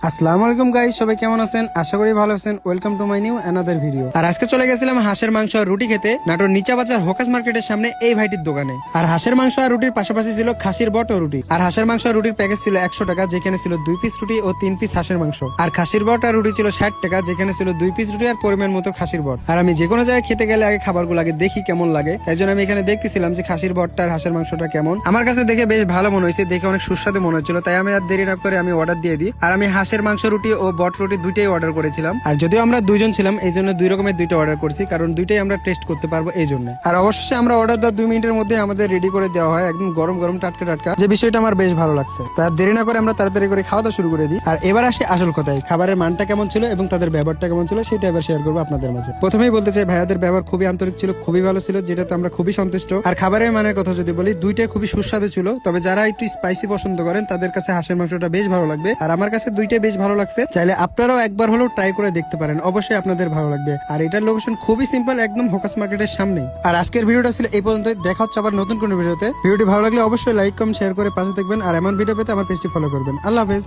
আসসালামু আলাইকুম গাইস, সবাই কেমন আছেন? আশা করি ভালো আছেন। Welcome to my new another video. আর আজকে চলে গেছিলাম হাঁসের মাংস আর রুটি খেতে নাটোর নিচা বাজার হোকাস মার্কেটের সামনে এই ভাইটির দোকানে। আর হাঁসের মাংস আর রুটির পাশাপাশি ছিল খাসির বট ও রুটি। আর হাঁসের মাংস আর রুটির প্যাকেজ ছিল 100 টাকা, যেখানে ছিল 2 পিস রুটি ও 3 পিস হাঁসের মাংস। আর খাসির বট আর রুটি ছিল 60 টাকা, যেখানে ছিল 2 পিস রুটি আর পরিমাণ মতো খাসির বট। আর আমি যে কোনো জায়গায় খেতে গেলে আগে খাবারগুলো আগে দেখি কেমন লাগে, তাই জন্য আমি এখানে দেখতেছিলাম যে খাসির বটটা আর হাঁসের মাংসটা কেমন। আমার কাছে দেখে বেশ ভালো মনে হয়েছে, দেখে অনেক সুস্বাদু মনে হচ্ছিল, তাই আমি আর দেরি না করে আমি অর্ডার দিয়ে দিই। আর আমি হাঁসের মাংস রুটি ও বট রুটি দুইটাই অর্ডার করেছিলাম। আর যদিও আমরা দুইজন ছিলাম, এই জন্য 2 রকমের দুইটা অর্ডার করছি, কারণ দুইটাই আমরা টেস্ট করতে পারবো এই জন্য। আর অবশ্যই আমরা অর্ডার দেওয়ার 2 মিনিটের মধ্যে আমাদের রেডি করে দেওয়া হয়, একদম গরম গরম টাটকা টাটকা, যে বিষয়টা আমার বেশ ভালো লাগছে। তার দেরি না করে আমরা তাড়াতাড়ি করে খাওয়া দাওয়া শুরু করে দিই। আর এবার আসি আসল কথায়, খাবারের মানটা কেমন ছিল এবং তাদের ব্যবহারটা কেমন ছিল সেটা এবার শেয়ার করবো আপনাদের মাঝে। প্রথমেই বলতে চাই, ভাইয়াদের ব্যবহার খুবই আন্তরিক ছিল, খুবই ভালো ছিল, যেটাতে আমরা খুবই সন্তুষ্ট। আর খাবারের মানের কথা যদি বলি, দুইটাই খুবই সুস্বাদু ছিল। তবে যারা একটু স্পাইসি পছন্দ করেন তাদের কাছে হাঁসের মাংসটা বেশ ভালো লাগবে, আর আমার কাছে দুইটাই বেশ ভালো লাগছে। চাইলে আপনারাও একবার হলেও ট্রাই করে দেখতে পারেন, অবশ্যই আপনাদের ভালো লাগবে। আর এটার লোকেশন খুবই সিম্পল, একদম হোকাস মার্কেটের সামনেই। আর আজকের ভিডিওটা ছিল এই পর্যন্ত। দেখা হচ্ছে আবার নতুন কোনো ভিডিওতে। ভিডিওটি ভালো লাগলে অবশ্যই লাইক কমেন্ট শেয়ার করে পাশে থাকবেন, আর এমন ভিডিও পেতে আমার পেজটি ফলো করবেন। আল্লাহ হাফেজ।